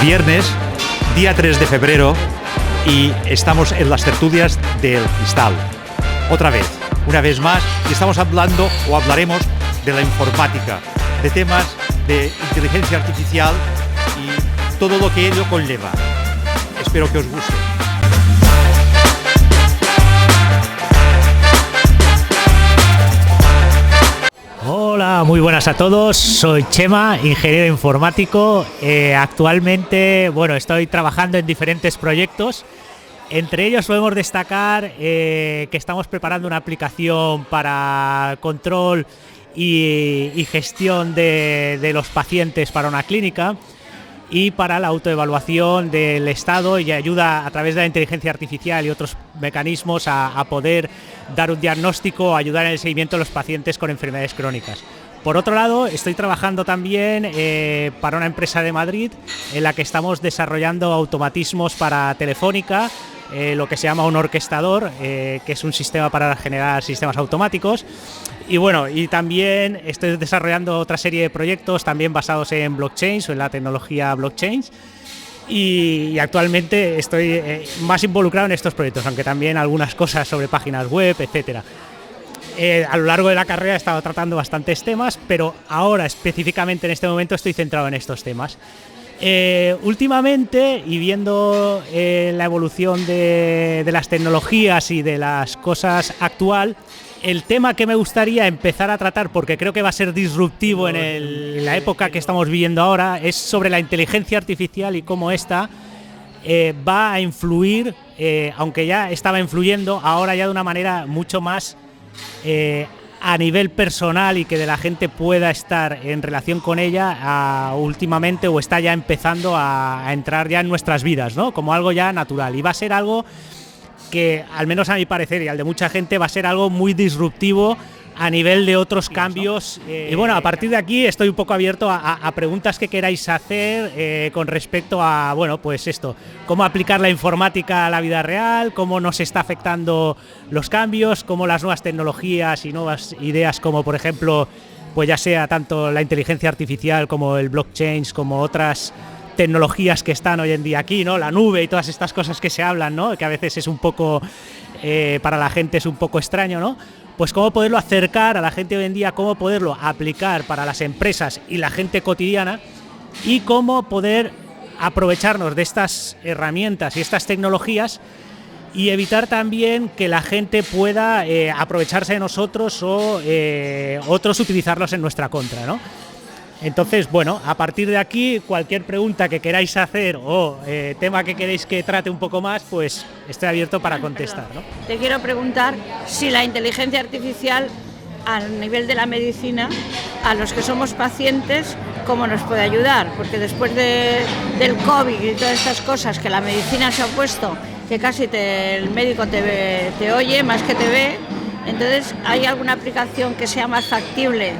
viernes, día 3 de febrero, y estamos en las tertulias del Cristal. Otra vez, una vez más, y estamos hablando o hablaremos de la informática, de temas de inteligencia artificial y todo lo que ello conlleva. Espero que os guste. Hola, muy buenas a todos. Soy Chema, ingeniero informático. Actualmente, estoy trabajando en diferentes proyectos. Entre ellos podemos destacar que estamos preparando una aplicación para control y gestión de los pacientes para una clínica y para la autoevaluación del estado y ayuda a través de la inteligencia artificial y otros mecanismos a poder dar un diagnóstico o ayudar en el seguimiento de los pacientes con enfermedades crónicas. Por otro lado, estoy trabajando también para una empresa de Madrid en la que estamos desarrollando automatismos para Telefónica, lo que se llama un orquestador, que es un sistema para generar sistemas automáticos. Y también estoy desarrollando otra serie de proyectos también basados en blockchain o en la tecnología blockchain. Y actualmente estoy más involucrado en estos proyectos, aunque también algunas cosas sobre páginas web, etcétera. A lo largo de la carrera he estado tratando bastantes temas, pero ahora específicamente en este momento estoy centrado en estos temas. Últimamente, y viendo la evolución de las tecnologías y de las cosas actual, el tema que me gustaría empezar a tratar, porque creo que va a ser disruptivo en la época que estamos viviendo ahora, es sobre la inteligencia artificial y cómo esta va a influir, aunque ya estaba influyendo, ahora ya de una manera mucho más a nivel personal y que de la gente pueda estar en relación con ella últimamente, o está ya empezando a entrar ya en nuestras vidas, ¿no? Como algo ya natural, y va a ser algo que, al menos a mi parecer y al de mucha gente, va a ser algo muy disruptivo a nivel de otros cambios. Y a partir de aquí estoy un poco abierto a preguntas que queráis hacer con respecto a, cómo aplicar la informática a la vida real, cómo nos está afectando los cambios, cómo las nuevas tecnologías y nuevas ideas, como por ejemplo, pues ya sea tanto la inteligencia artificial como el blockchain, como otras tecnologías que están hoy en día aquí, ¿no? La nube y todas estas cosas que se hablan, ¿no? Que a veces es un poco, para la gente es un poco extraño, ¿no? Pues cómo poderlo acercar a la gente hoy en día, cómo poderlo aplicar para las empresas y la gente cotidiana, y cómo poder aprovecharnos de estas herramientas y estas tecnologías y evitar también que la gente pueda aprovecharse de nosotros o otros utilizarlos en nuestra contra, ¿no? Entonces, a partir de aquí, cualquier pregunta que queráis hacer o tema que queréis que trate un poco más, pues estoy abierto para contestar, ¿no? Te quiero preguntar si la inteligencia artificial a nivel de la medicina, a los que somos pacientes, ¿cómo nos puede ayudar? Porque después del COVID y todas estas cosas que la medicina se ha puesto, que casi el médico te oye más que te ve, entonces, ¿hay alguna aplicación que sea más factible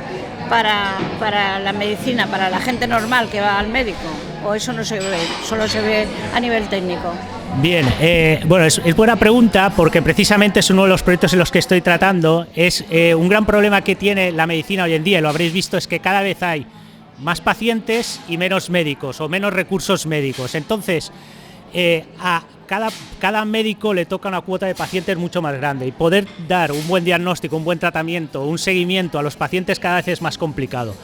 para la medicina, para la gente normal que va al médico? ¿O eso no se ve, solo se ve a nivel técnico? Bien, es buena pregunta, porque precisamente es uno de los proyectos en los que estoy tratando. Es un gran problema que tiene la medicina hoy en día, y lo habréis visto, es que cada vez hay más pacientes y menos médicos, o menos recursos médicos. Entonces, a cada médico le toca una cuota de pacientes mucho más grande, y poder dar un buen diagnóstico, un buen tratamiento, un seguimiento a los pacientes cada vez es más complicado.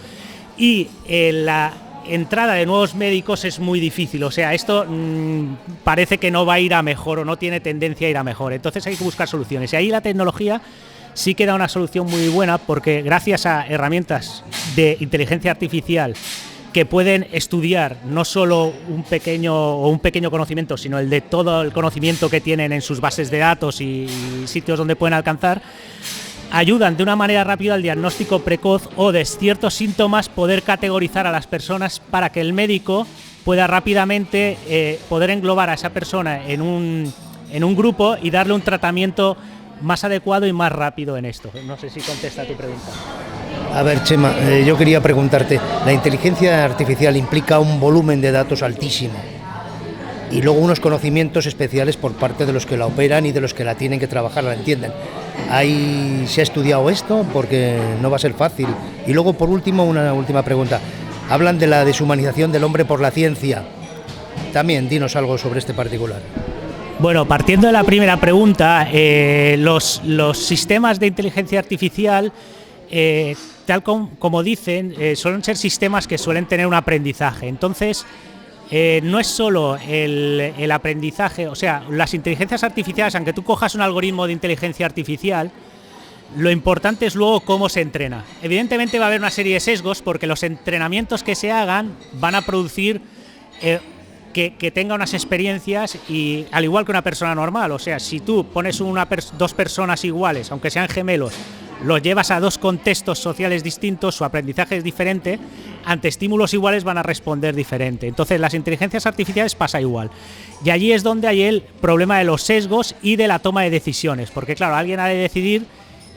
Y la entrada de nuevos médicos es muy difícil, o sea, esto parece que no va a ir a mejor o no tiene tendencia a ir a mejor, entonces hay que buscar soluciones, y ahí la tecnología sí que da una solución muy buena, porque gracias a herramientas de inteligencia artificial que pueden estudiar no solo un pequeño conocimiento, sino el de todo el conocimiento que tienen en sus bases de datos y sitios donde pueden alcanzar, ayudan de una manera rápida al diagnóstico precoz o de ciertos síntomas, poder categorizar a las personas para que el médico pueda rápidamente poder englobar a esa persona en un grupo y darle un tratamiento más adecuado y más rápido en esto. No sé si contesta tu pregunta. A ver, Chema, yo quería preguntarte, la inteligencia artificial implica un volumen de datos altísimo y luego unos conocimientos especiales por parte de los que la operan y de los que la tienen que trabajar, la entienden. ¿Se ha estudiado esto? Porque no va a ser fácil. Y luego, por último, una última pregunta. Hablan de la deshumanización del hombre por la ciencia. también dinos algo sobre este particular. Bueno, partiendo de la primera pregunta, los sistemas de inteligencia artificial, tal como dicen, suelen ser sistemas que suelen tener un aprendizaje. Entonces, no es solo el aprendizaje, o sea, las inteligencias artificiales, aunque tú cojas un algoritmo de inteligencia artificial, lo importante es luego cómo se entrena. Evidentemente va a haber una serie de sesgos porque los entrenamientos que se hagan van a producir que tenga unas experiencias, y al igual que una persona normal, o sea, si tú pones dos personas iguales, aunque sean gemelos, los llevas a dos contextos sociales distintos, su aprendizaje es diferente, ante estímulos iguales van a responder diferente. Entonces, las inteligencias artificiales pasa igual. Y allí es donde hay el problema de los sesgos y de la toma de decisiones, porque claro, alguien ha de decidir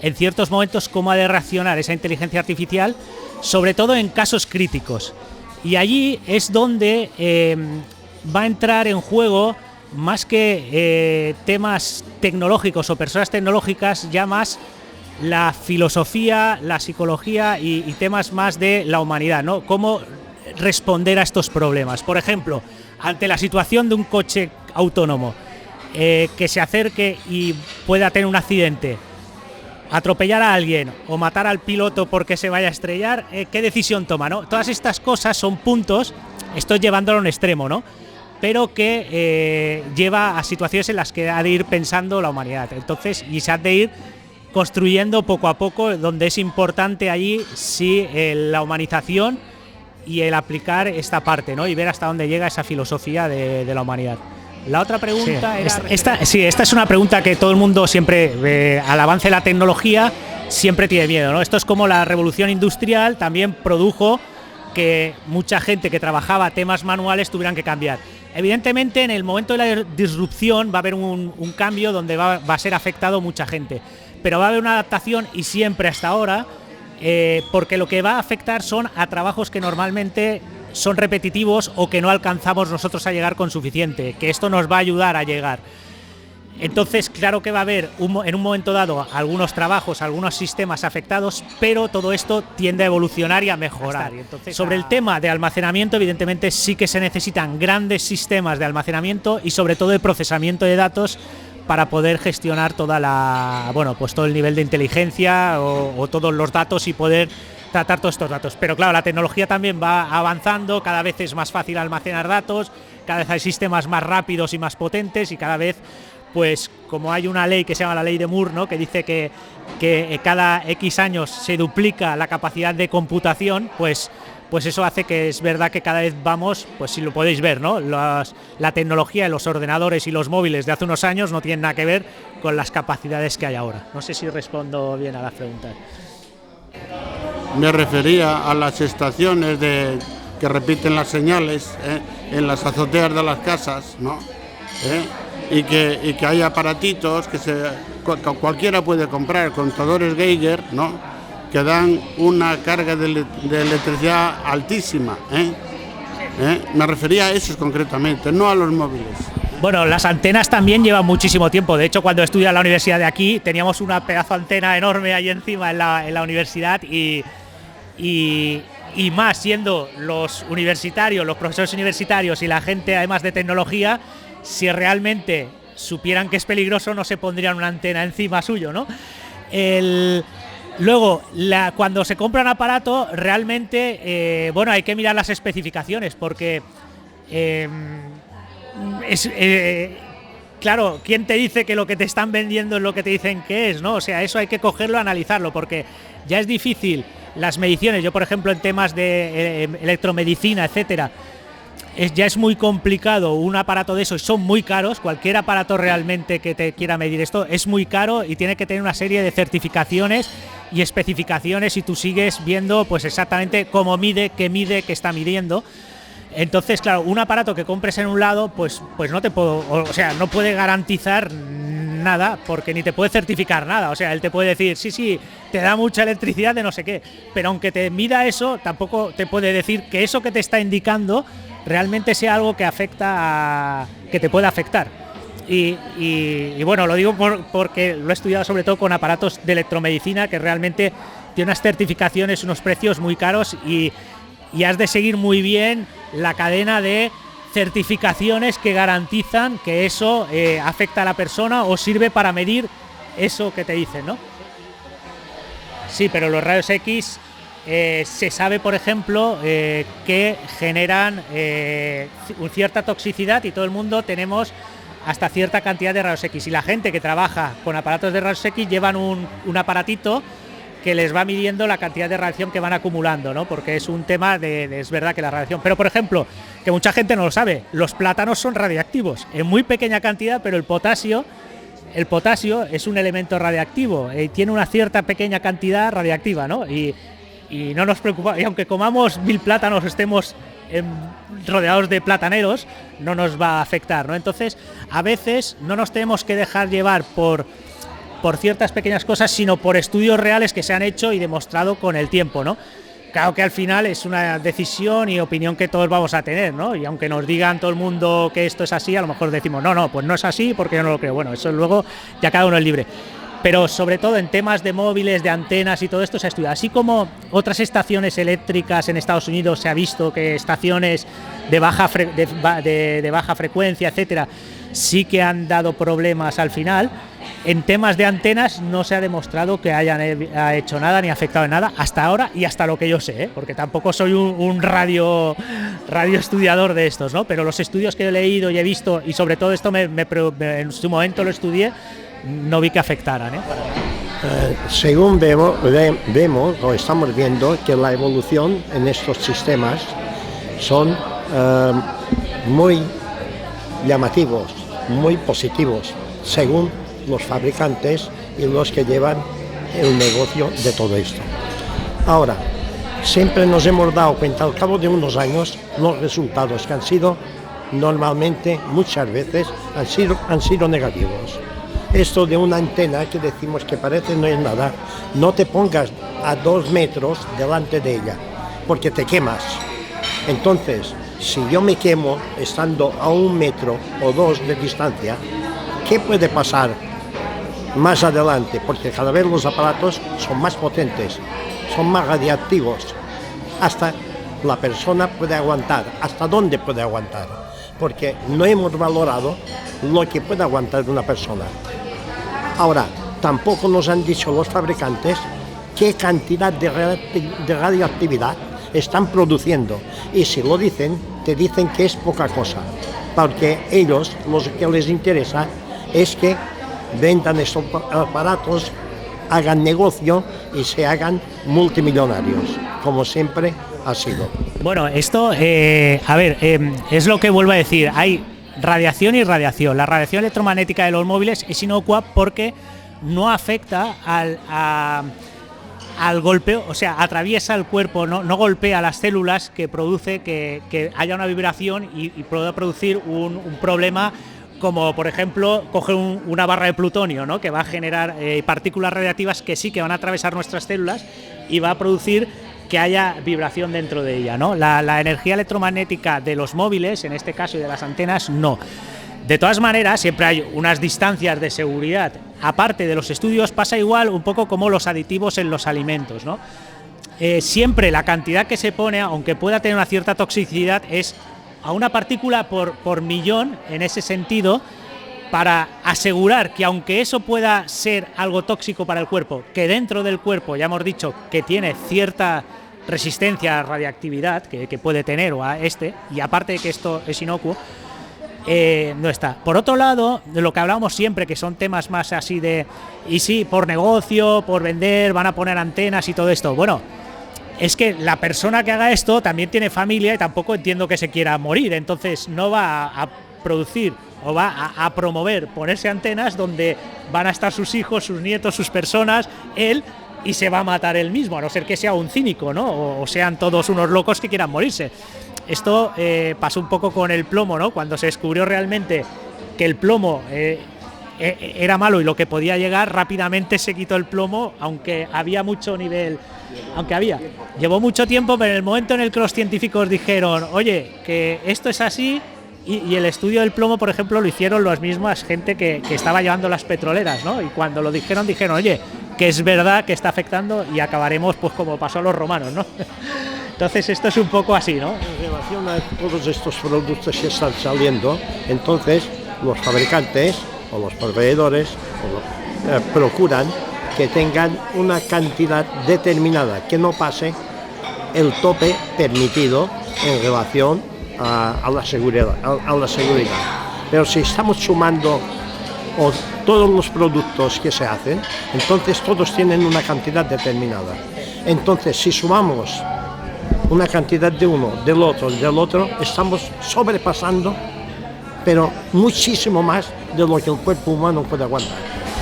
en ciertos momentos cómo ha de reaccionar esa inteligencia artificial, sobre todo en casos críticos. Y allí es donde va a entrar en juego, más que temas tecnológicos o personas tecnológicas, ya más la filosofía, la psicología y temas más de la humanidad, ¿no? Cómo responder a estos problemas. Por ejemplo, ante la situación de un coche autónomo que se acerque y pueda tener un accidente, atropellar a alguien o matar al piloto porque se vaya a estrellar, ¿qué decisión toma, no? Todas estas cosas son puntos, estoy llevándolo a un extremo, ¿no? Pero que lleva a situaciones en las que ha de ir pensando la humanidad. Entonces, y se ha de ir construyendo poco a poco, donde es importante allí sí la humanización y el aplicar esta parte, ¿no? Y ver hasta dónde llega esa filosofía de la humanidad. La otra pregunta era... Esta es una pregunta que todo el mundo siempre, al avance de la tecnología, siempre tiene miedo, ¿no? Esto es como la revolución industrial también produjo que mucha gente que trabajaba temas manuales tuvieran que cambiar. Evidentemente, en el momento de la disrupción va a haber un cambio donde va a ser afectado mucha gente, pero va a haber una adaptación, y siempre hasta ahora, porque lo que va a afectar son a trabajos que normalmente son repetitivos o que no alcanzamos nosotros a llegar con suficiente, que esto nos va a ayudar a llegar. Entonces, claro que va a haber en un momento dado algunos trabajos, algunos sistemas afectados, pero todo esto tiende a evolucionar y a mejorar. Entonces, sobre el tema de almacenamiento, evidentemente sí que se necesitan grandes sistemas de almacenamiento y sobre todo de procesamiento de datos para poder gestionar todo el nivel de inteligencia o todos los datos y poder tratar todos estos datos. Pero claro, la tecnología también va avanzando, cada vez es más fácil almacenar datos, cada vez hay sistemas más rápidos y más potentes, y cada vez, pues como hay una ley que se llama la ley de Moore, ¿no?, que dice que cada X años se duplica la capacidad de computación, pues eso hace que es verdad que cada vez vamos, pues si lo podéis ver, ¿no?, la tecnología de los ordenadores y los móviles de hace unos años no tienen nada que ver con las capacidades que hay ahora. No sé si respondo bien a la pregunta. Me refería a las estaciones que repiten las señales en las azoteas de las casas, ¿no? Y que hay aparatitos que cualquiera puede comprar, contadores Geiger, ¿no?, que dan una carga de electricidad altísima. Me refería a esos concretamente, no a los móviles. Bueno, las antenas también llevan muchísimo tiempo. De hecho, cuando estudié en la universidad de aquí, teníamos una pedazo de antena enorme ahí encima en la universidad y más siendo los universitarios, los profesores universitarios y la gente además de tecnología, si realmente supieran que es peligroso no se pondrían una antena encima suyo, ¿no? Luego, cuando se compra un aparato, realmente, hay que mirar las especificaciones porque claro, ¿quién te dice que lo que te están vendiendo es lo que te dicen que es, ¿no? O sea, eso hay que cogerlo, analizarlo, porque ya es difícil las mediciones. Yo, por ejemplo, en temas de electromedicina, etcétera, ya es muy complicado un aparato de esos, son muy caros. Cualquier aparato realmente que te quiera medir esto es muy caro y tiene que tener una serie de certificaciones y especificaciones, y tú sigues viendo pues exactamente cómo mide, qué está midiendo. Entonces, claro, un aparato que compres en un lado, pues no no puede garantizar nada, porque ni te puede certificar nada. O sea, él te puede decir, sí, te da mucha electricidad de no sé qué, pero aunque te mida eso, tampoco te puede decir que eso que te está indicando realmente sea algo que que te pueda afectar. Y bueno, lo digo porque lo he estudiado sobre todo con aparatos de electromedicina, que realmente tiene unas certificaciones, unos precios muy caros, y has de seguir muy bien la cadena de certificaciones que garantizan que eso afecta a la persona o sirve para medir eso que te dicen, ¿no? Sí, pero los rayos X se sabe, por ejemplo, que generan cierta toxicidad y todo el mundo tenemos hasta cierta cantidad de rayos X. Y la gente que trabaja con aparatos de rayos X llevan un aparatito que les va midiendo la cantidad de radiación que van acumulando, ¿no? Porque es un tema es verdad que la radiación... Pero, por ejemplo, que mucha gente no lo sabe, los plátanos son radiactivos, en muy pequeña cantidad, pero el potasio es un elemento radiactivo, tiene una cierta pequeña cantidad radiactiva, ¿no? Y no nos preocupa, y aunque comamos 1000 plátanos, estemos rodeados de plataneros, no nos va a afectar, ¿no? Entonces, a veces no nos tenemos que dejar llevar por ciertas pequeñas cosas, sino por estudios reales que se han hecho y demostrado con el tiempo, ¿no? Claro que al final es una decisión y opinión que todos vamos a tener, ¿no? Y aunque nos digan todo el mundo que esto es así, a lo mejor decimos, no, pues no es así porque yo no lo creo. Bueno, eso luego ya cada uno es libre. Pero sobre todo en temas de móviles, de antenas y todo esto se ha estudiado. Así como otras estaciones eléctricas en Estados Unidos se ha visto que estaciones de baja frecuencia, etcétera, sí que han dado problemas al final. En temas de antenas no se ha demostrado que hayan hecho nada ni afectado en nada hasta ahora y hasta lo que yo sé, porque tampoco soy un radio estudiador de estos, ¿no? Pero los estudios que he leído y he visto, y sobre todo esto en su momento lo estudié, no vi que afectaran, ¿eh? Según vemos o estamos viendo que la evolución en estos sistemas son muy llamativos, muy positivos, según los fabricantes y los que llevan el negocio de todo esto. Ahora, siempre nos hemos dado cuenta al cabo de unos años los resultados que han sido normalmente, muchas veces, han sido negativos. Esto de una antena que decimos que parece no es nada, no te pongas a 2 metros delante de ella, porque te quemas. Entonces, si yo me quemo estando a 1 metro o 2 de distancia, ¿qué puede pasar más adelante? Porque cada vez los aparatos son más potentes, son más radiactivos. Hasta la persona puede aguantar. ¿Hasta dónde puede aguantar? Porque no hemos valorado lo que puede aguantar una persona. Ahora, tampoco nos han dicho los fabricantes qué cantidad de radioactividad están produciendo. Y si lo dicen, te dicen que es poca cosa. Porque ellos, lo que les interesa es que vendan estos aparatos, hagan negocio y se hagan multimillonarios, como siempre ha sido. Bueno, esto, es lo que vuelvo a decir, hay radiación y radiación. La radiación electromagnética de los móviles es inocua porque no afecta al golpeo, o sea, atraviesa el cuerpo, no golpea las células que produce que haya una vibración y pueda producir un problema, como por ejemplo coger una barra de plutonio, ¿no? Que va a generar partículas radiactivas que sí que van a atravesar nuestras células y va a producir que haya vibración dentro de ella, ¿no? La energía electromagnética de los móviles, en este caso, y de las antenas, no. De todas maneras, siempre hay unas distancias de seguridad. Aparte de los estudios, pasa igual un poco como los aditivos en los alimentos, ¿no? Siempre la cantidad que se pone, aunque pueda tener una cierta toxicidad, es a una partícula por millón, en ese sentido, para asegurar que aunque eso pueda ser algo tóxico para el cuerpo, que dentro del cuerpo ya hemos dicho que tiene cierta resistencia a radiactividad que puede tener o a y aparte de que esto es inocuo, no está. Por otro lado, de lo que hablamos siempre, que son temas más así de, y sí, por negocio, por vender, van a poner antenas y todo esto. Bueno, es que la persona que haga esto también tiene familia y tampoco entiendo que se quiera morir, entonces no va a producir o va a promover ponerse antenas donde van a estar sus hijos, sus nietos, sus personas, él, y se va a matar él mismo, a no ser que sea un cínico, ¿no? O sean todos unos locos que quieran morirse. Esto pasó un poco con el plomo, ¿no? Cuando se descubrió realmente que el plomo era malo y lo que podía llegar, rápidamente se quitó el plomo, aunque había mucho nivel, llevó mucho tiempo, pero en el momento en el que los científicos dijeron, oye, que esto es así, y el estudio del plomo, por ejemplo, lo hicieron las mismas gente que estaba llevando las petroleras, ¿no? Y cuando lo dijeron, oye, que es verdad que está afectando y acabaremos pues como pasó a los romanos, ¿no? Entonces esto es un poco así, ¿no? En relación a todos estos productos que están saliendo, entonces los fabricantes o los proveedores procuran que tengan una cantidad determinada, que no pase el tope permitido en relación a la seguridad. Pero si estamos sumando todos los productos que se hacen, entonces todos tienen una cantidad determinada. Entonces, si sumamos una cantidad de uno, del otro, estamos sobrepasando, pero muchísimo más de lo que el cuerpo humano puede aguantar.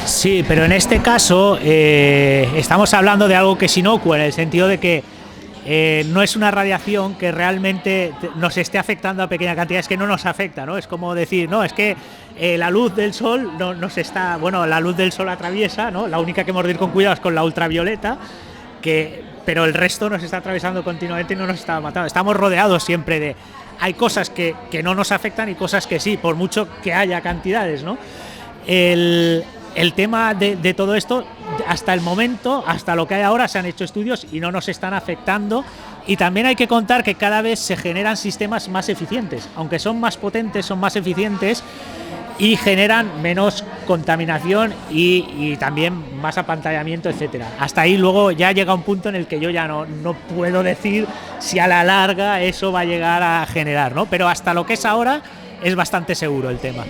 Sí, pero en este caso estamos hablando de algo que es inocuo, en el sentido de que no es una radiación que realmente nos esté afectando a pequeña cantidad, es que no nos afecta, ¿no? Es como decir, no, es que la luz del sol no nos está, bueno, la luz del sol atraviesa, ¿no? La única que hemos de ir con cuidado es con la ultravioleta, pero el resto nos está atravesando continuamente y no nos está matando. Estamos rodeados siempre de... Hay cosas que no nos afectan y cosas que sí, por mucho que haya cantidades, ¿no? El tema de todo esto, hasta el momento, hasta lo que hay ahora, se han hecho estudios y no nos están afectando. Y también hay que contar que cada vez se generan sistemas más eficientes, aunque son más potentes, son más eficientes y generan menos contaminación y también más apantallamiento, etcétera. Hasta ahí luego ya llega un punto en el que yo ya no puedo decir si a la larga eso va a llegar a generar, ¿no? Pero hasta lo que es ahora es bastante seguro el tema.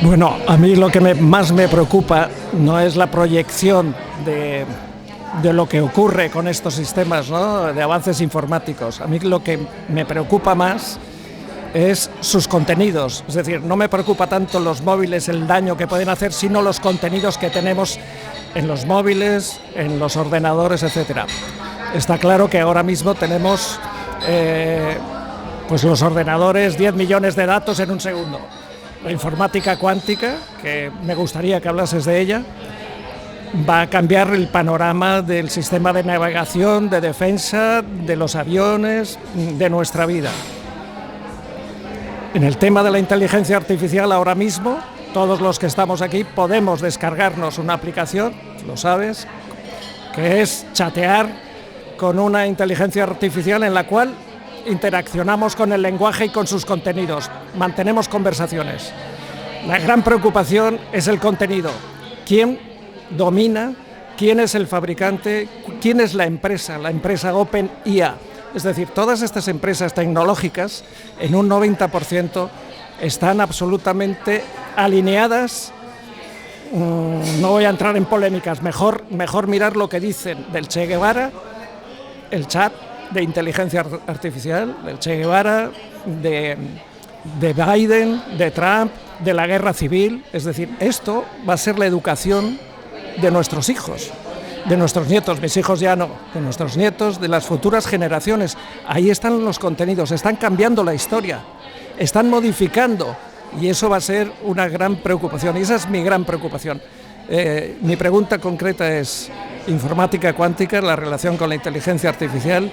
Bueno, a mí lo que más me preocupa no es la proyección de lo que ocurre con estos sistemas, ¿no?, de avances informáticos. A mí lo que me preocupa más es sus contenidos. Es decir, no me preocupa tanto los móviles, el daño que pueden hacer, sino los contenidos que tenemos en los móviles, en los ordenadores, etcétera. Está claro que ahora mismo tenemos pues los ordenadores, 10 millones de datos en un segundo. La informática cuántica, que me gustaría que hablases de ella, va a cambiar el panorama del sistema de navegación, de defensa, de los aviones, de nuestra vida. En el tema de la inteligencia artificial, ahora mismo, todos los que estamos aquí podemos descargarnos una aplicación, lo sabes, que es chatear con una inteligencia artificial en la cual interaccionamos con el lenguaje y con sus contenidos, mantenemos conversaciones. La gran preocupación es el contenido. ¿Quién domina? ¿Quién es el fabricante? ¿Quién es la empresa OpenIA? Es decir, todas estas empresas tecnológicas, en un 90%, están absolutamente alineadas. No voy a entrar en polémicas, mejor mirar lo que dicen del Che Guevara, el chat de inteligencia artificial, del Che Guevara, de Biden, de Trump, de la guerra civil. Es decir, esto va a ser la educación de nuestros hijos, de nuestros nietos, mis hijos ya no, de nuestros nietos, de las futuras generaciones. Ahí están los contenidos, están cambiando la historia, están modificando, y eso va a ser una gran preocupación, y esa es mi gran preocupación. Mi pregunta concreta es: informática cuántica, la relación con la inteligencia artificial,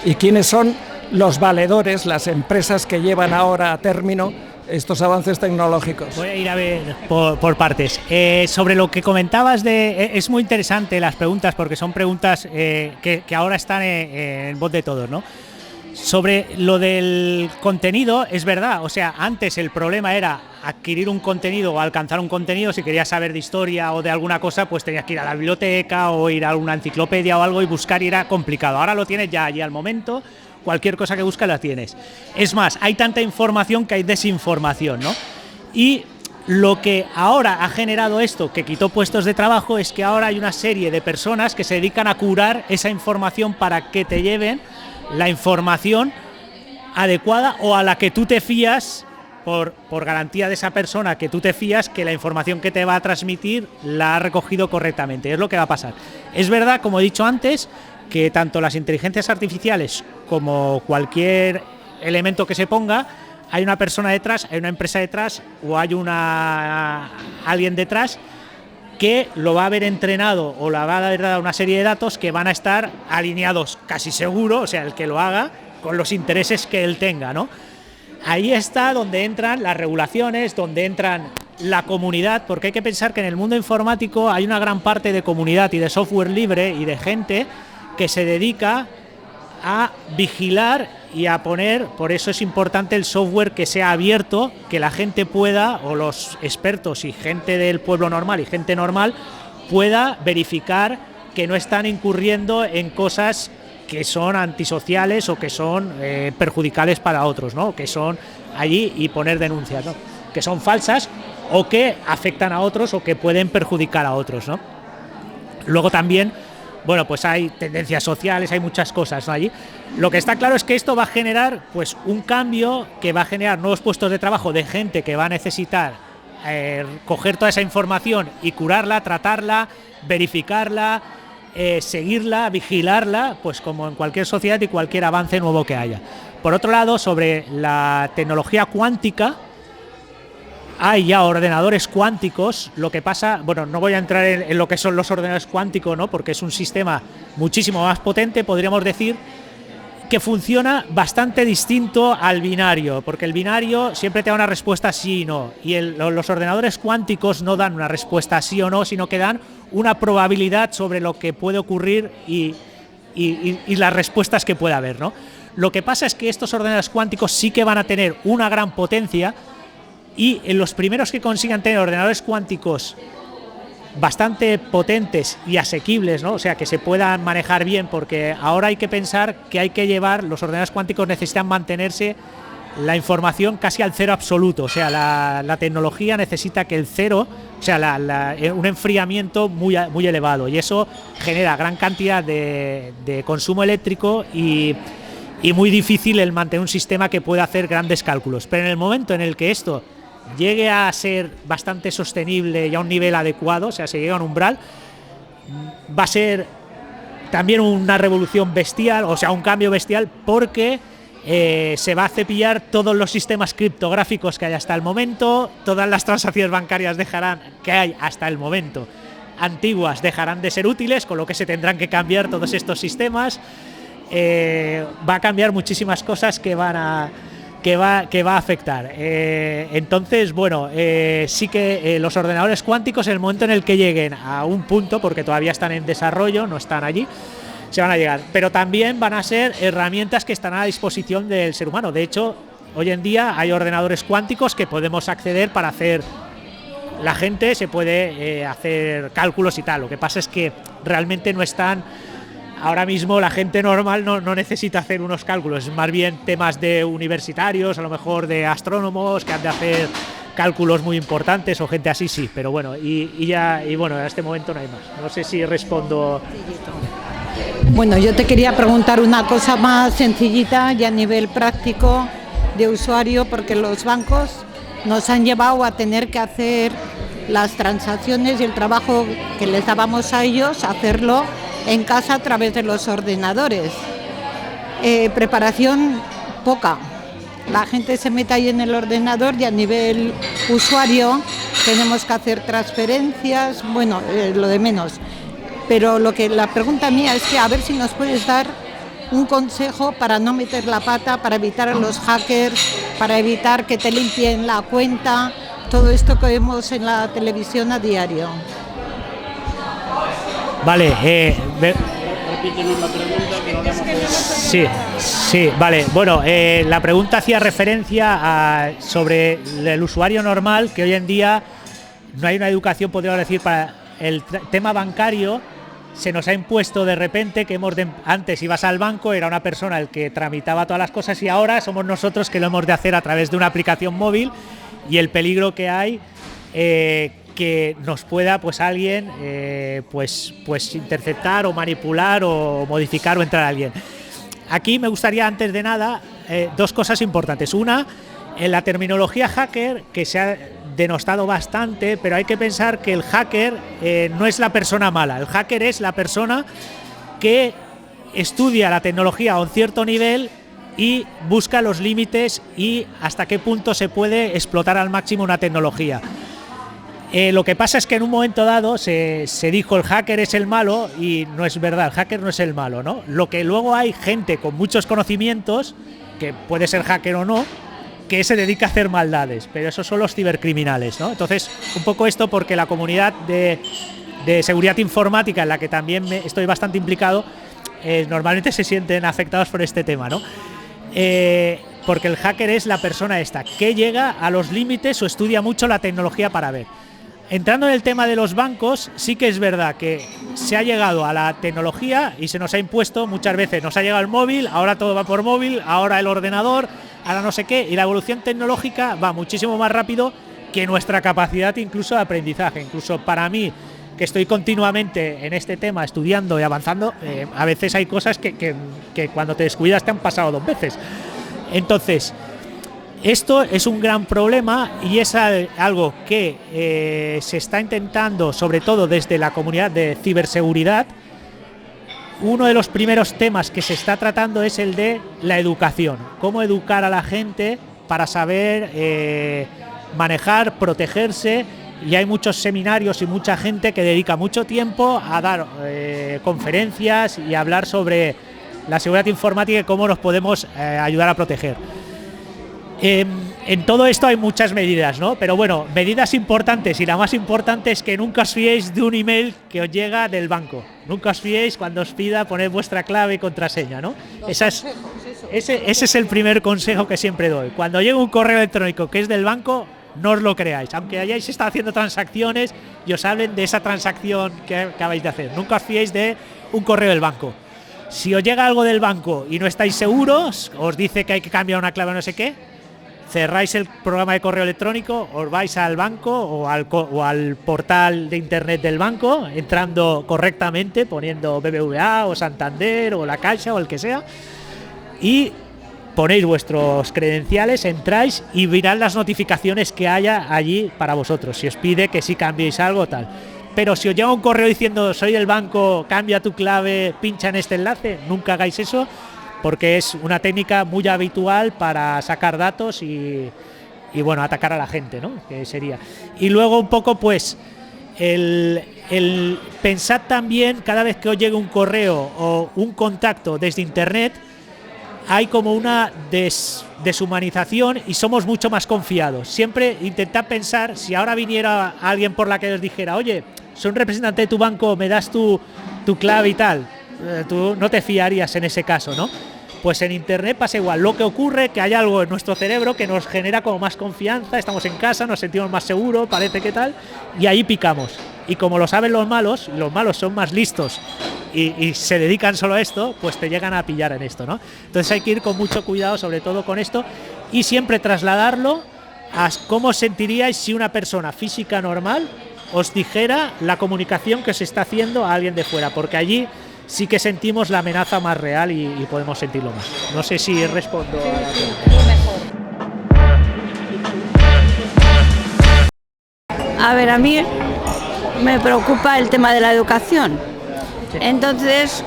y quiénes son los valedores, las empresas que llevan ahora a término estos avances tecnológicos. Voy a ir a ver por partes. Sobre lo que comentabas es muy interesante las preguntas, porque son preguntas que ahora están en voz de todos, ¿no? Sobre lo del contenido, es verdad, o sea, antes el problema era adquirir un contenido o alcanzar un contenido. Si querías saber de historia o de alguna cosa, pues tenías que ir a la biblioteca o ir a una enciclopedia o algo y buscar, y era complicado. Ahora lo tienes ya allí al momento. Cualquier cosa que buscas la tienes. Es más, hay tanta información que hay desinformación, ¿no? Y lo que ahora ha generado esto, que quitó puestos de trabajo, es que ahora hay una serie de personas que se dedican a curar esa información para que te lleven la información adecuada o a la que tú te fías, por garantía de esa persona que tú te fías, que la información que te va a transmitir la ha recogido correctamente. Es lo que va a pasar. Es verdad, como he dicho antes, que tanto las inteligencias artificiales como cualquier elemento que se ponga, hay una persona detrás, hay una empresa detrás o hay alguien detrás que lo va a haber entrenado o le va a haber dado una serie de datos que van a estar alineados, casi seguro, o sea, el que lo haga, con los intereses que él tenga, ¿no? Ahí está donde entran las regulaciones, donde entran la comunidad, porque hay que pensar que en el mundo informático hay una gran parte de comunidad y de software libre y de gente que se dedica a vigilar y a poner, por eso es importante el software que sea abierto, que la gente pueda, o los expertos y gente del pueblo normal y gente normal, pueda verificar que no están incurriendo en cosas que son antisociales o que son perjudicales para otros, ¿no? Que son allí y poner denuncias, ¿no? Que son falsas o que afectan a otros o que pueden perjudicar a otros, ¿no? Luego también, bueno, pues hay tendencias sociales, hay muchas cosas, ¿no? Allí. Lo que está claro es que esto va a generar pues un cambio que va a generar nuevos puestos de trabajo de gente que va a necesitar coger toda esa información y curarla, tratarla, verificarla, seguirla, vigilarla, pues como en cualquier sociedad y cualquier avance nuevo que haya. Por otro lado, sobre la tecnología cuántica, hay ya ordenadores cuánticos. Lo que pasa, bueno, no voy a entrar en lo que son los ordenadores cuánticos, ¿no? Porque es un sistema muchísimo más potente, podríamos decir, que funciona bastante distinto al binario, porque el binario siempre te da una respuesta sí y no, y los ordenadores cuánticos no dan una respuesta sí o no, sino que dan una probabilidad sobre lo que puede ocurrir y las respuestas que puede haber, ¿no? Lo que pasa es que estos ordenadores cuánticos sí que van a tener una gran potencia, y en los primeros que consigan tener ordenadores cuánticos bastante potentes y asequibles, ¿no? O sea, que se puedan manejar bien, porque ahora hay que pensar que hay que llevar, los ordenadores cuánticos necesitan mantenerse la información casi al cero absoluto, o sea, la tecnología necesita que el cero, o sea, un enfriamiento muy elevado, y eso genera gran cantidad de consumo eléctrico y muy difícil el mantener un sistema que pueda hacer grandes cálculos. Pero en el momento en el que esto llegue a ser bastante sostenible y a un nivel adecuado, o sea, se llega a un umbral, va a ser también una revolución bestial, o sea, un cambio bestial, porque se va a cepillar todos los sistemas criptográficos que hay hasta el momento, todas las transacciones bancarias que hay hasta el momento antiguas dejarán de ser útiles, con lo que se tendrán que cambiar todos estos sistemas. Va a cambiar muchísimas cosas que va a afectar. Entonces, bueno, sí que los ordenadores cuánticos, en el momento en el que lleguen a un punto, porque todavía están en desarrollo, no están allí, se van a llegar. Pero también van a ser herramientas que están a disposición del ser humano. De hecho, hoy en día hay ordenadores cuánticos que podemos acceder para hacer... La gente se puede hacer cálculos y tal. Lo que pasa es que realmente no están... Ahora mismo la gente normal no necesita hacer unos cálculos, es más bien temas de universitarios, a lo mejor de astrónomos que han de hacer cálculos muy importantes o gente así, sí, pero bueno, y bueno, en este momento no hay más. No sé si respondo. Bueno, yo te quería preguntar una cosa más sencillita y a nivel práctico de usuario, porque los bancos nos han llevado a tener que hacer las transacciones y el trabajo que les dábamos a ellos, hacerlo en casa a través de los ordenadores. Preparación poca. La gente se mete ahí en el ordenador y a nivel usuario tenemos que hacer transferencias, bueno, lo de menos. Pero la pregunta mía es que a ver si nos puedes dar un consejo para no meter la pata, para evitar a los hackers, para evitar que te limpien la cuenta, todo esto que vemos en la televisión a diario. Vale, Repítenos la pregunta que no le hemos... Sí, vale. Bueno, la pregunta hacía referencia sobre el usuario normal, que hoy en día no hay una educación, podríamos decir, para el tema bancario. Se nos ha impuesto de repente que antes ibas al banco, era una persona el que tramitaba todas las cosas, y ahora somos nosotros que lo hemos de hacer a través de una aplicación móvil, y el peligro que hay que nos pueda alguien pues interceptar o manipular o modificar o entrar a alguien. Aquí me gustaría, antes de nada, dos cosas importantes. Una, en la terminología hacker, que se ha denostado bastante, pero hay que pensar que el hacker no es la persona mala. El hacker es la persona que estudia la tecnología a un cierto nivel y busca los límites y hasta qué punto se puede explotar al máximo una tecnología. Lo que pasa es que en un momento dado se dijo el hacker es el malo, y no es verdad, el hacker no es el malo, ¿no? Lo que luego hay gente con muchos conocimientos, que puede ser hacker o no, que se dedica a hacer maldades, pero esos son los cibercriminales, ¿no? Entonces, un poco esto porque la comunidad de seguridad informática, en la que también estoy bastante implicado, normalmente se sienten afectados por este tema, ¿no? Porque el hacker es la persona esta que llega a los límites o estudia mucho la tecnología para ver. Entrando en el tema de los bancos, sí que es verdad que se ha llegado a la tecnología y se nos ha impuesto muchas veces. Nos ha llegado el móvil, ahora todo va por móvil, ahora el ordenador, ahora no sé qué. Y la evolución tecnológica va muchísimo más rápido que nuestra capacidad incluso de aprendizaje. Incluso para mí, que estoy continuamente en este tema estudiando y avanzando, a veces hay cosas que cuando te descuidas te han pasado 2 veces. Entonces, esto es un gran problema y es algo que se está intentando, sobre todo desde la comunidad de ciberseguridad. Uno de los primeros temas que se está tratando es el de la educación. Cómo educar a la gente para saber manejar, protegerse. Y hay muchos seminarios y mucha gente que dedica mucho tiempo a dar conferencias y a hablar sobre la seguridad informática y cómo nos podemos ayudar a proteger. En todo esto hay muchas medidas, ¿no? Pero bueno, medidas importantes, y la más importante es que nunca os fiéis de un email que os llega del banco. Nunca os fiéis cuando os pida poner vuestra clave y contraseña, ¿no? Ese es el primer consejo que siempre doy. Cuando llega un correo electrónico que es del banco, no os lo creáis, aunque hayáis estado haciendo transacciones y os hablen de esa transacción que acabáis de hacer. Nunca os fiéis de un correo del banco. Si os llega algo del banco y no estáis seguros, os dice que hay que cambiar una clave o no sé qué, cerráis el programa de correo electrónico, os vais al banco o al portal de internet del banco, entrando correctamente, poniendo BBVA o Santander o La Caixa o el que sea, y ponéis vuestros credenciales, entráis y mirad las notificaciones que haya allí para vosotros, si os pide que sí cambiéis algo tal. Pero si os llega un correo diciendo soy del banco, cambia tu clave, pincha en este enlace, nunca hagáis eso, porque es una técnica muy habitual para sacar datos y bueno, atacar a la gente, ¿no? Que sería. Y luego un poco pues el pensad también, cada vez que os llegue un correo o un contacto desde internet, hay como una deshumanización y somos mucho más confiados. Siempre intentad pensar, si ahora viniera alguien por la que os dijera, oye, soy un representante de tu banco, me das tu clave y tal, tú no te fiarías en ese caso, ¿no? Pues en internet pasa igual. Lo que ocurre es que hay algo en nuestro cerebro que nos genera como más confianza, estamos en casa, nos sentimos más seguros, parece que tal, y ahí picamos. Y como lo saben los malos son más listos y se dedican solo a esto, pues te llegan a pillar en esto, ¿no? Entonces hay que ir con mucho cuidado, sobre todo con esto, y siempre trasladarlo a cómo os sentiríais si una persona física normal os dijera la comunicación que se está haciendo a alguien de fuera, porque allí sí que sentimos la amenaza más real y podemos sentirlo más. No sé si respondo a la pregunta. A ver, a mí me preocupa el tema de la educación. Entonces,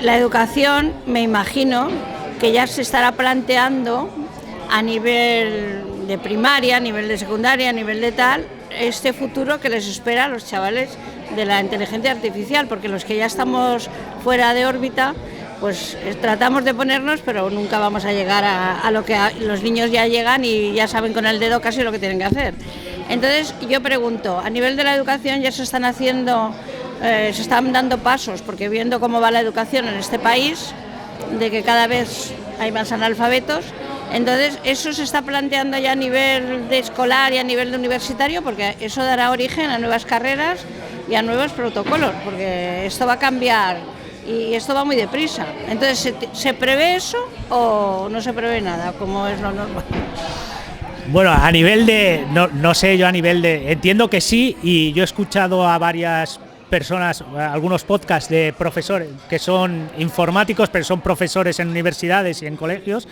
la educación, me imagino que ya se estará planteando a nivel de primaria, a nivel de secundaria, a nivel de tal, este futuro que les espera a los chavales de la inteligencia artificial, porque los que ya estamos fuera de órbita, pues tratamos de ponernos, pero nunca vamos a llegar a lo que los niños ya llegan y ya saben con el dedo casi lo que tienen que hacer. Entonces yo pregunto, a nivel de la educación ya se están haciendo, se están dando pasos, porque viendo cómo va la educación en este país, de que cada vez hay más analfabetos, entonces eso se está planteando ya a nivel de escolar y a nivel de universitario, porque eso dará origen a nuevas carreras y a nuevos protocolos, porque esto va a cambiar y esto va muy deprisa. Entonces, ¿se prevé eso o no se prevé nada, como es lo normal? Bueno, a nivel de, no sé yo a nivel de, entiendo que sí, y yo he escuchado a varias personas, algunos podcasts de profesores que son informáticos, pero son profesores en universidades y en colegios,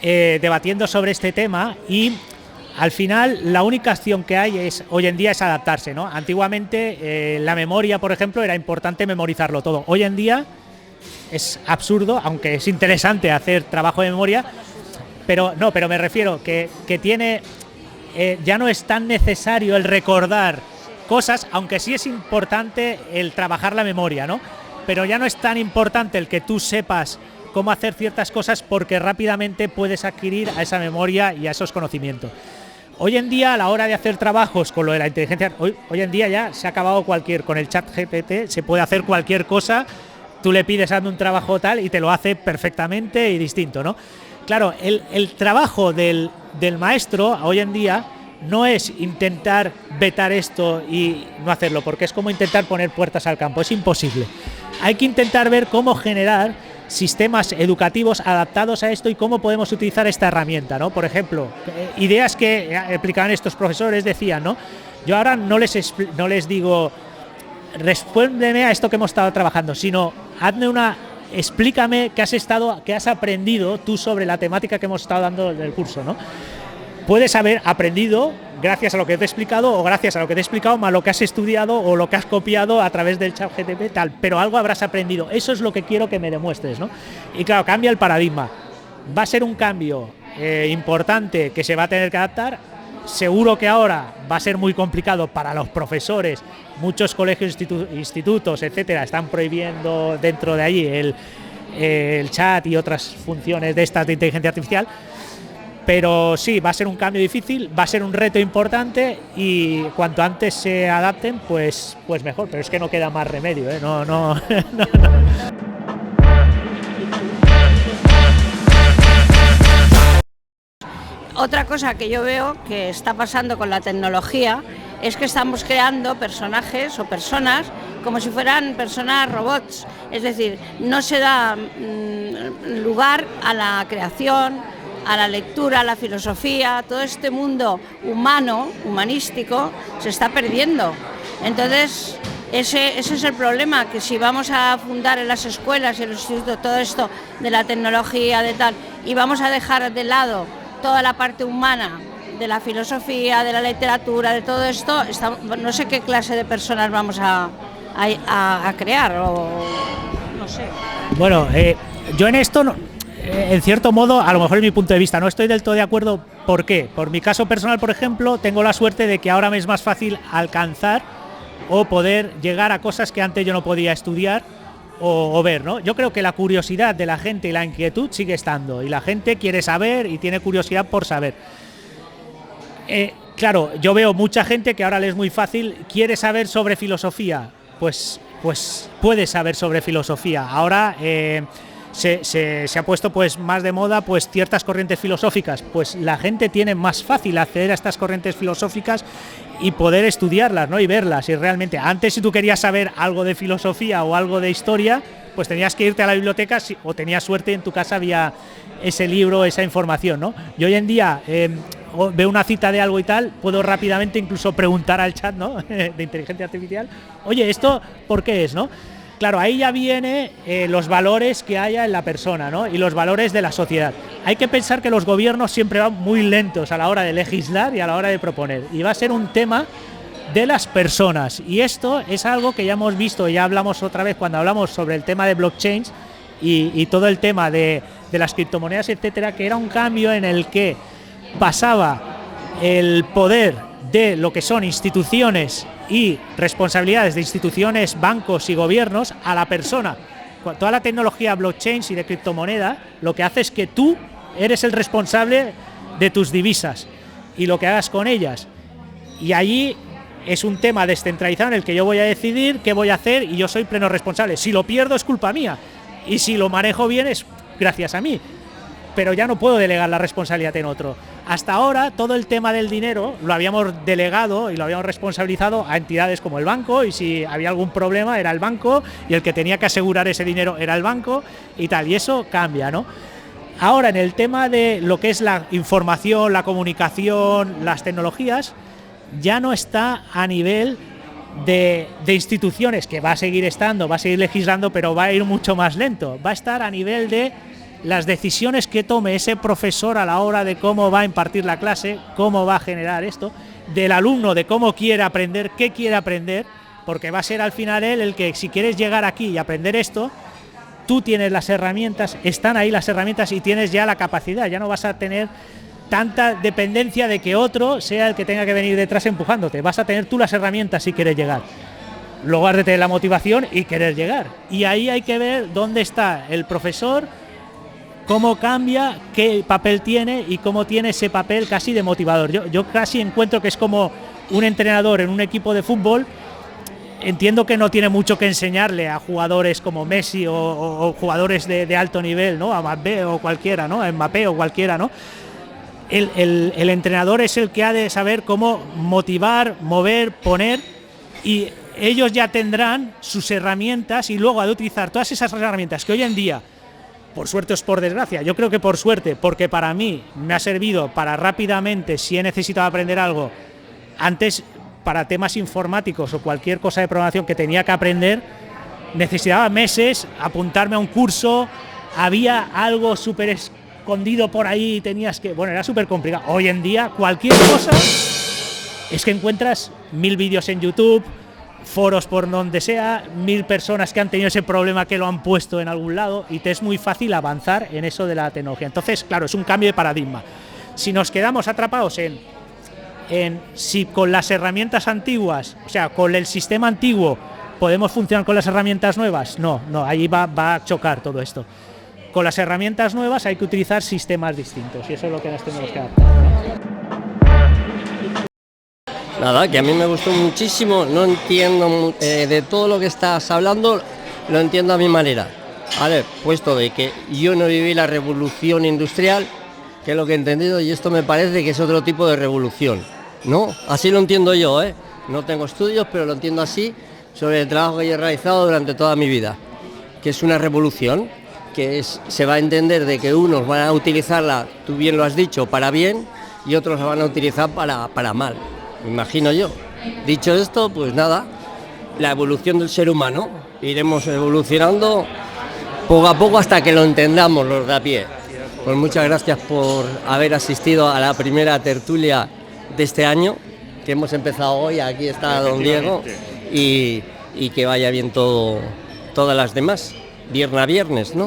debatiendo sobre este tema, y al final la única acción que hay hoy en día es adaptarse, ¿no? Antiguamente la memoria, por ejemplo, era importante memorizarlo todo. Hoy en día es absurdo, aunque es interesante hacer trabajo de memoria, pero me refiero que tiene ya no es tan necesario el recordar cosas, aunque sí es importante el trabajar la memoria, ¿no? Pero ya no es tan importante el que tú sepas cómo hacer ciertas cosas, porque rápidamente puedes adquirir a esa memoria y a esos conocimientos. Hoy en día, a la hora de hacer trabajos con lo de la inteligencia, hoy en día ya se ha acabado con el chat GPT, se puede hacer cualquier cosa. tú le pides hazme un trabajo tal y te lo hace perfectamente y distinto, ¿no? Claro, el trabajo del maestro hoy en día no es intentar vetar esto y no hacerlo, porque es como intentar poner puertas al campo, es imposible. Hay que intentar ver cómo generar sistemas educativos adaptados a esto y cómo podemos utilizar esta herramienta, ¿no? Por ejemplo, ideas que explicaban estos profesores decían, ¿no? Yo ahora no les digo respóndeme a esto que hemos estado trabajando, sino explícame qué has aprendido tú sobre la temática que hemos estado dando del curso, ¿no? Puedes haber aprendido gracias a lo que te he explicado o gracias a lo que te he explicado más lo que has estudiado o lo que has copiado a través del ChatGPT tal, pero algo habrás aprendido. Eso es lo que quiero que me demuestres, ¿no? Y claro, cambia el paradigma. Va a ser un cambio importante que se va a tener que adaptar. Seguro que ahora va a ser muy complicado para los profesores. Muchos colegios, institutos, etcétera, están prohibiendo dentro de allí el chat y otras funciones de estas de inteligencia artificial. Pero sí, va a ser un cambio difícil, va a ser un reto importante y cuanto antes se adapten, pues mejor. Pero es que no queda más remedio, ¿eh? No. Otra cosa que yo veo que está pasando con la tecnología es que estamos creando personajes o personas como si fueran personas robots. Es decir, no se da lugar a la creación, a la lectura, a la filosofía. Todo este mundo humanístico, se está perdiendo. Entonces, ese es el problema, que si vamos a fundar en las escuelas y en los institutos todo esto de la tecnología, de tal, y vamos a dejar de lado toda la parte humana de la filosofía, de la literatura, de todo esto, no sé qué clase de personas vamos a crear, o no sé. Bueno, yo en esto, en cierto modo, a lo mejor es mi punto de vista, no estoy del todo de acuerdo. ¿Por qué? Por mi caso personal, por ejemplo, tengo la suerte de que ahora me es más fácil alcanzar o poder llegar a cosas que antes yo no podía estudiar o ver, ¿no? Yo creo que la curiosidad de la gente y la inquietud sigue estando, y la gente quiere saber y tiene curiosidad por saber. Claro, yo veo mucha gente que ahora le es muy fácil, quiere saber sobre filosofía, pues puede saber sobre filosofía. Ahora se ha puesto pues más de moda pues ciertas corrientes filosóficas, pues la gente tiene más fácil acceder a estas corrientes filosóficas y poder estudiarlas, ¿no? Y verlas. Y realmente antes, si tú querías saber algo de filosofía o algo de historia, pues tenías que irte a la biblioteca, o tenías suerte, en tu casa había ese libro, esa información, ¿no? Y hoy en día veo una cita de algo y tal, puedo rápidamente incluso preguntar al chat, ¿no? de inteligencia artificial, oye, ¿esto por qué es, no? Claro, ahí ya viene los valores que haya en la persona, ¿no? Y los valores de la sociedad. Hay que pensar que los gobiernos siempre van muy lentos a la hora de legislar y a la hora de proponer. Y va a ser un tema de las personas. Y esto es algo que ya hemos visto, ya hablamos otra vez cuando hablamos sobre el tema de blockchain y todo el tema de las criptomonedas, etcétera, que era un cambio en el que pasaba el poder de lo que son instituciones y responsabilidades de instituciones, bancos y gobiernos a la persona. Toda la tecnología blockchain y de criptomoneda lo que hace es que tú eres el responsable de tus divisas y lo que hagas con ellas. Y allí es un tema descentralizado en el que yo voy a decidir qué voy a hacer y yo soy pleno responsable. Si lo pierdo es culpa mía y si lo manejo bien es gracias a mí. Pero ya no puedo delegar la responsabilidad en otro. Hasta ahora todo el tema del dinero lo habíamos delegado y lo habíamos responsabilizado a entidades como el banco, y si había algún problema era el banco y el que tenía que asegurar ese dinero era el banco y tal, y eso cambia, ¿no? Ahora, en el tema de lo que es la información, la comunicación, las tecnologías, ya no está a nivel de instituciones, que va a seguir estando, va a seguir legislando, pero va a ir mucho más lento. Va a estar a nivel de las decisiones que tome ese profesor a la hora de cómo va a impartir la clase, cómo va a generar esto, del alumno, de cómo quiere aprender, qué quiere aprender, porque va a ser al final él el que, si quieres llegar aquí y aprender esto, tú tienes las herramientas, están ahí las herramientas y tienes ya la capacidad, ya no vas a tener tanta dependencia de que otro sea el que tenga que venir detrás empujándote, vas a tener tú las herramientas si quieres llegar. Luego has de tener la motivación y querer llegar. Y ahí hay que ver dónde está el profesor, cómo cambia, qué papel tiene y cómo tiene ese papel casi de motivador. Yo casi encuentro que es como un entrenador en un equipo de fútbol entiendo que no tiene mucho que enseñarle a jugadores como Messi o jugadores de alto nivel, ¿no? A Mbappé o cualquiera, ¿no? A Mbappé o cualquiera, ¿no? El entrenador es el que ha de saber cómo motivar, mover, poner, y ellos ya tendrán sus herramientas y luego ha de utilizar todas esas herramientas que hoy en día, por suerte o por desgracia, yo creo que por suerte, porque para mí me ha servido para rápidamente, si he necesitado aprender algo, antes para temas informáticos o cualquier cosa de programación que tenía que aprender, necesitaba meses, apuntarme a un curso, había algo súper escondido por ahí, tenías que... Bueno, era súper complicado. Hoy en día, cualquier cosa, es que encuentras 1000 vídeos en YouTube, foros por donde sea, 1000 personas que han tenido ese problema que lo han puesto en algún lado, y te es muy fácil avanzar en eso de la tecnología. Entonces, claro, es un cambio de paradigma. Si nos quedamos atrapados en si con las herramientas antiguas, o sea, con el sistema antiguo, podemos funcionar con las herramientas nuevas, no, ahí va a chocar todo esto. Con las herramientas nuevas hay que utilizar sistemas distintos, y eso es lo que nos tenemos que adaptar, ¿no? Nada, que a mí me gustó muchísimo, no entiendo de todo lo que estás hablando, lo entiendo a mi manera. Vale, puesto de que yo no viví la revolución industrial, que es lo que he entendido, y esto me parece que es otro tipo de revolución, ¿no? Así lo entiendo yo, ¿eh? No tengo estudios, pero lo entiendo así, sobre el trabajo que yo he realizado durante toda mi vida, que es una revolución, que se va a entender de que unos van a utilizarla, tú bien lo has dicho, para bien, y otros la van a utilizar para mal, me imagino yo. Dicho esto, pues nada, la evolución del ser humano, iremos evolucionando poco a poco hasta que lo entendamos los de a pie. Pues muchas gracias por haber asistido a la primera tertulia de este año, que hemos empezado hoy. Aquí está don Diego, y que vaya bien todo, todas las demás, viernes a viernes, ¿no?